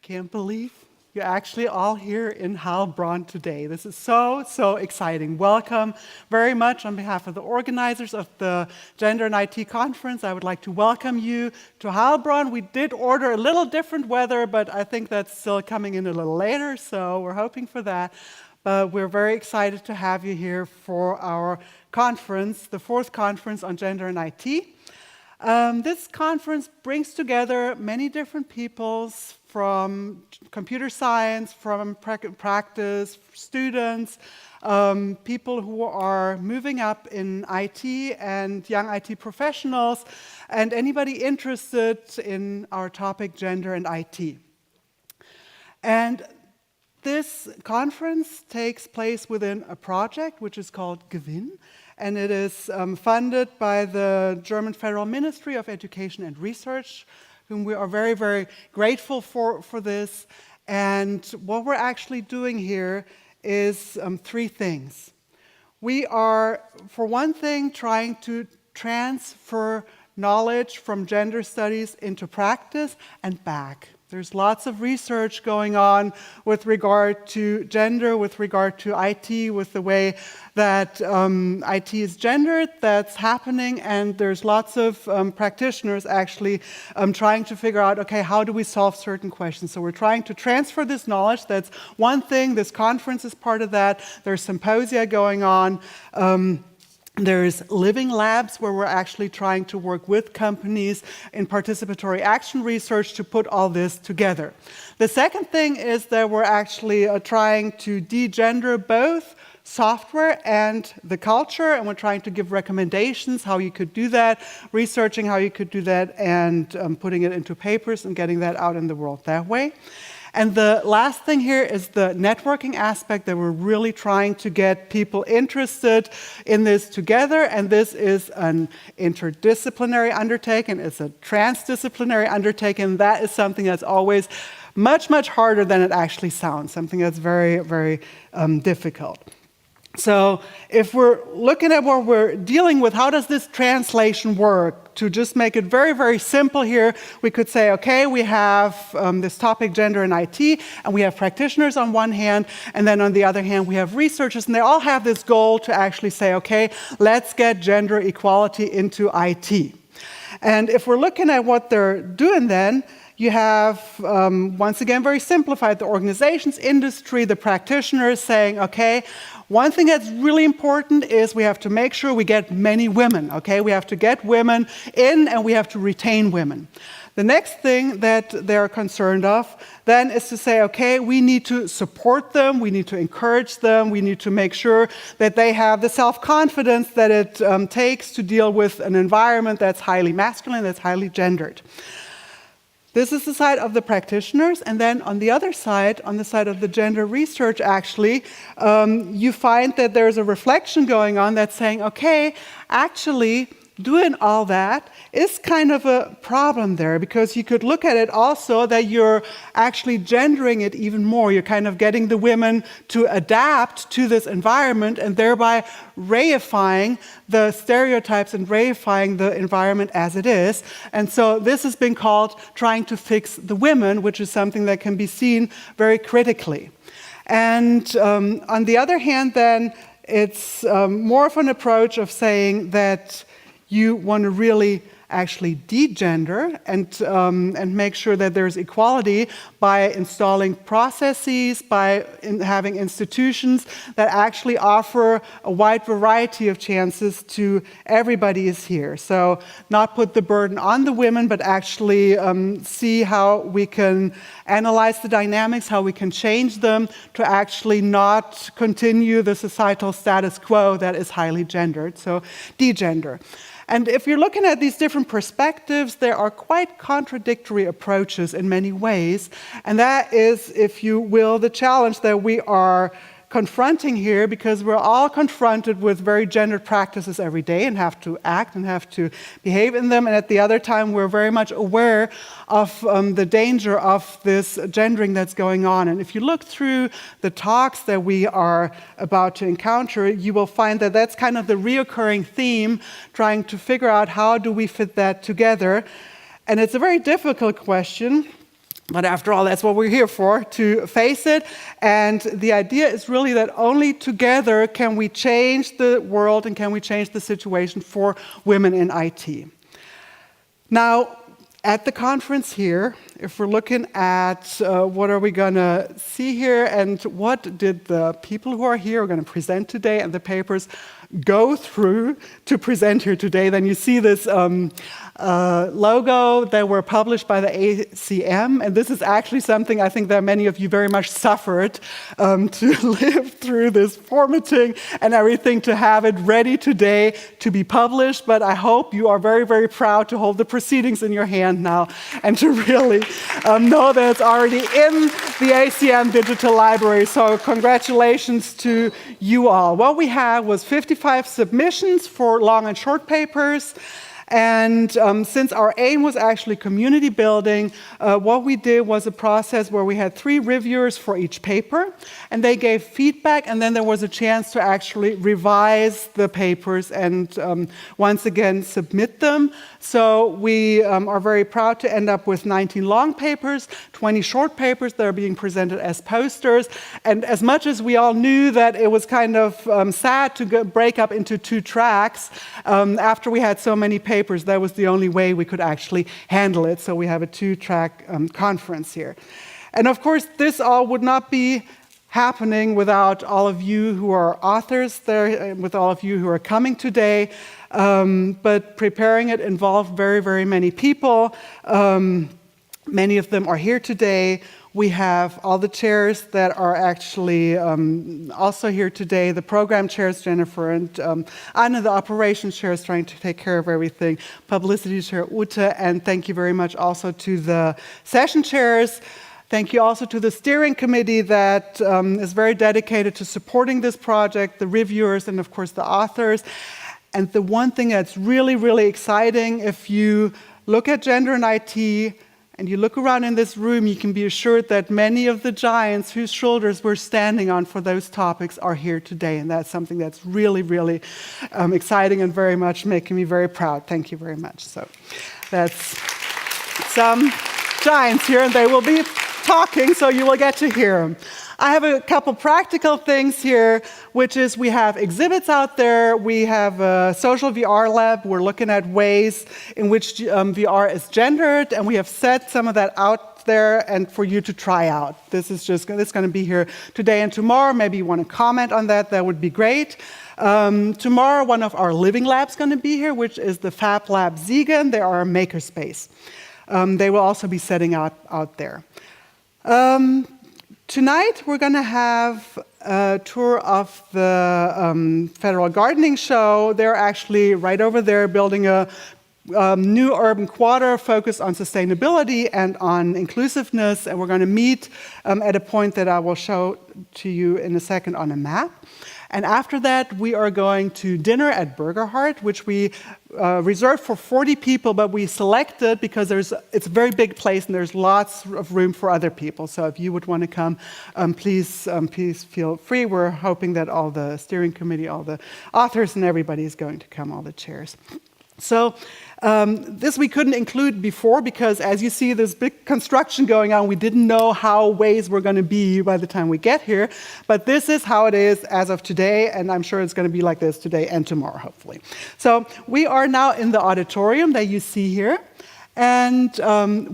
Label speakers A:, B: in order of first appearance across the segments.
A: Can't believe you're actually all here in Heilbronn today. This is so exciting. Welcome very much on behalf of the organizers of the Gender and IT conference. I would like to welcome you to Heilbronn. We did order a little different weather, but I think that's still coming in a little later, so we're hoping for that. But we're very excited to have you here for our conference, the fourth conference on gender and IT. This conference brings together many different peoples from computer science, from practice, students, people who are moving up in IT and young IT professionals, and anybody interested in our topic, gender and IT. And this conference takes place within a project which is called Gewinn, and it is funded by the German Federal Ministry of Education and Research, whom we are very grateful for this. And what we're actually doing here is three things. We are, for one thing, trying to transfer knowledge from gender studies into practice and back. There's lots of research going on with regard to gender, with regard to IT, with the way that IT is gendered, that's happening, and there's lots of practitioners actually trying to figure out, okay, how do we solve certain questions? So we're trying to transfer this knowledge. That's one thing. This conference is part of that. There's symposia going on. There's living labs where we're actually trying to work with companies in participatory action research to put all this together. The second thing is that we're actually trying to de-gender both software and the culture, and we're trying to give recommendations how you could do that, researching how you could do that, and putting it into papers and getting that out in the world that way. And the last thing here is the networking aspect, that we're really trying to get people interested in this together. And this is an interdisciplinary undertaking. It's a transdisciplinary undertaking. That is something that's always much harder than it actually sounds, something that's very difficult. So if we're looking at what we're dealing with, how does this translation work? To just make it very simple here, we could say, okay, we have this topic, gender and IT, and we have practitioners on one hand, and then on the other hand, we have researchers, and they all have this goal to actually say, okay, let's get gender equality into IT. And if we're looking at what they're doing then, you have, once again, very simplified, the organizations, industry, the practitioners saying, okay, one thing that's really important is we have to make sure we get many women, okay? We have to get women in and we have to retain women. The next thing that they're concerned of then is to say, okay, we need to support them, we need to encourage them, we need to make sure that they have the self-confidence that it takes to deal with an environment that's highly masculine, that's highly gendered. This is the side of the practitioners, and then on the other side, on the side of the gender research actually, you find that there's a reflection going on that's saying, okay, actually doing all that is kind of a problem there, because you could look at it also that you're actually gendering it even more. You're kind of getting the women to adapt to this environment and thereby reifying the stereotypes and reifying the environment as it is. And so this has been called trying to fix the women, which is something that can be seen very critically. And on the other hand then, it's more of an approach of saying that you want to really actually de-gender and make sure that there's equality by installing processes, by having institutions that actually offer a wide variety of chances to everybody is here. So not put the burden on the women, but actually see how we can analyze the dynamics, how we can change them to actually not continue the societal status quo that is highly gendered, so de-gender. And if you're looking at these different perspectives, there are quite contradictory approaches in many ways. And that is, if you will, the challenge that we are confronting here, because we're all confronted with very gendered practices every day and have to act and have to behave in them. And at the other time, we're very much aware of the danger of this gendering that's going on. And if you look through the talks that we are about to encounter, you will find that that's kind of the reoccurring theme, trying to figure out how do we fit that together. And it's a very difficult question. But after all, that's what we're here for, to face it. And the idea is really that only together can we change the world and can we change the situation for women in IT. Now, at the conference here, if we're looking at what are we going to see here and what did the people who are here are going to present today and the papers go through to present here today, then you see this logo that were published by the ACM, and this is actually something I think that many of you very much suffered to live through this formatting and everything to have it ready today to be published, but I hope you are very, very proud to hold the proceedings in your hand now and to really know that it's already in the ACM Digital Library, so congratulations to you all. What we had was 55 submissions for long and short papers. And since our aim was actually community building, what we did was a process where we had 3 reviewers for each paper, and they gave feedback, and then there was a chance to actually revise the papers and once again submit them. So we are very proud to end up with 19 long papers, 20 short papers that are being presented as posters. And as much as we all knew that it was kind of sad to break up into 2 tracks, after we had so many papers, that was the only way we could actually handle it. So we have a 2-track conference here. And of course, this all would not be happening without all of you who are authors there, with all of you who are coming today. But preparing it involved very, very many people. Many of them are here today. We have all the chairs that are actually also here today, the program chairs, Jennifer, and Anna, the operations chair, is trying to take care of everything, publicity chair, Ute, and thank you very much also to the session chairs. Thank you also to the steering committee that is very dedicated to supporting this project, the reviewers, and of course the authors. And the one thing that's really, really exciting, if you look at gender in IT, and you look around in this room, you can be assured that many of the giants whose shoulders we're standing on for those topics are here today. And that's something that's really, really exciting and very much making me very proud. Thank you very much. So that's some giants here, and they will be talking, so you will get to hear them. I have a couple practical things here, which is we have exhibits out there. We have a social VR lab. We're looking at ways in which VR is gendered, and we have set some of that out there and for you to try out. This is going to be here today and tomorrow. Maybe you want to comment on that. That would be great. Tomorrow, one of our living labs is going to be here, which is the Fab Lab Siegen. They are a makerspace. They will also be setting out there. Tonight, we're going to have a tour of the Federal Gardening Show. They're actually right over there building a new urban quarter focused on sustainability and on inclusiveness. And we're going to meet at a point that I will show to you in a second on a map. And after that, we are going to dinner at Burgerhart, which we reserved for 40 people, but we selected because it's a very big place and there's lots of room for other people. So if you would want to come, please feel free. We're hoping that all the steering committee, all the authors and everybody is going to come, all the chairs. So this we couldn't include before because, as you see, there's big construction going on. We didn't know how ways were going to be by the time we get here. But this is how it is as of today, and I'm sure it's going to be like this today and tomorrow, hopefully. So we are now in the auditorium that you see here. And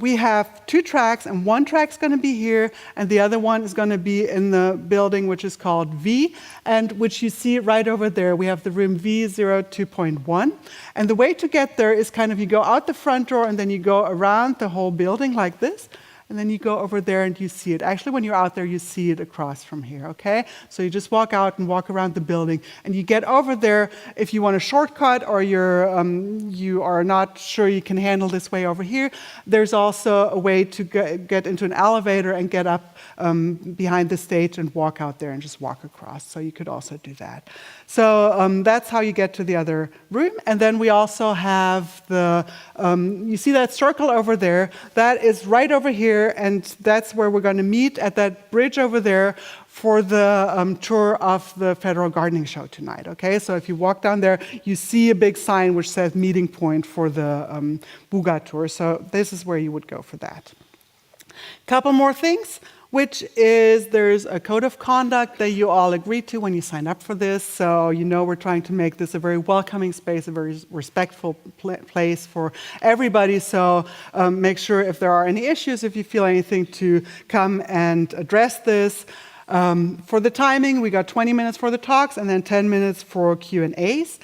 A: we have 2 tracks, and one track's going to be here, and the other one is going to be in the building which is called V, and which you see right over there. We have the room V02.1. And the way to get there is kind of you go out the front door, and then you go around the whole building like this. And then you go over there and you see it. Actually, when you're out there, you see it across from here, okay? So you just walk out and walk around the building. And you get over there if you want a shortcut or you are not sure you can handle this way over here. There's also a way to get into an elevator and get up behind the stage and walk out there and just walk across. So you could also do that. So that's how you get to the other room. And then we also have you see that circle over there? That is right over here. And that's where we're going to meet at that bridge over there for the tour of the Federal Gardening Show tonight, okay? So if you walk down there, you see a big sign which says meeting point for the Buga tour. So this is where you would go for that. Couple more things, which is there's a code of conduct that you all agreed to when you signed up for this. So you know we're trying to make this a very welcoming space, a very respectful place for everybody. So make sure if there are any issues, if you feel anything, to come and address this. For the timing, we got 20 minutes for the talks and then 10 minutes for Q&As.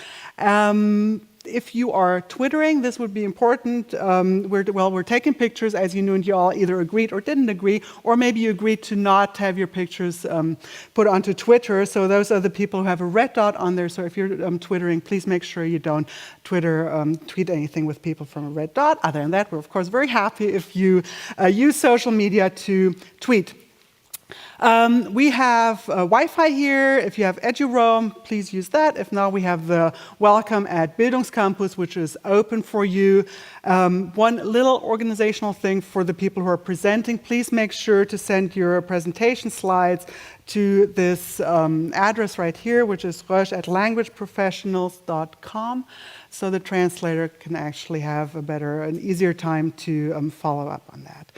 A: If you are Twittering, this would be important. We're taking pictures, as you knew, and you all either agreed or didn't agree, or maybe you agreed to not have your pictures put onto Twitter. So those are the people who have a red dot on there. So if you're Twittering, please make sure you don't tweet anything with people from a red dot. Other than that, we're of course very happy if you use social media to tweet. We have Wi-Fi here. If you have EduRoam, please use that. If not, we have the Welcome at Bildungscampus, which is open for you. One little organizational thing for the people who are presenting, please make sure to send your presentation slides to this address right here, which is roche@languageprofessionals.com, so the translator can actually have a better and easier time to follow up on that.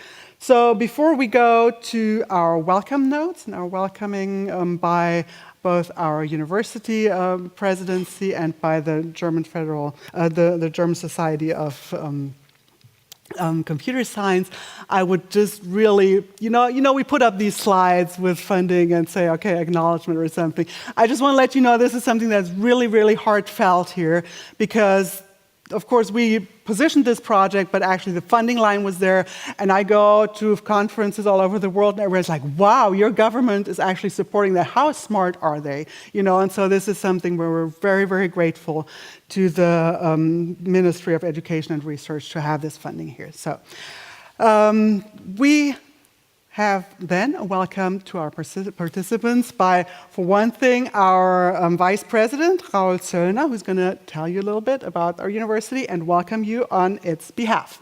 A: So before we go to our welcome notes and our welcoming by both our university presidency and by the German the German Society of Computer Science, I would just really, we put up these slides with funding and say, okay, acknowledgement or something. I just want to let you know this is something that's really, really heartfelt here, because of course, we positioned this project, but actually the funding line was there. And I go to conferences all over the world, and everyone's like, wow, your government is actually supporting that. How smart are they? And so this is something where we're very, very grateful to the Ministry of Education and Research to have this funding here. So we have then a welcome to our participants by, for one thing, our Vice President, Raoul Zöllner, who's going to tell you a little bit about our university and welcome you on its behalf.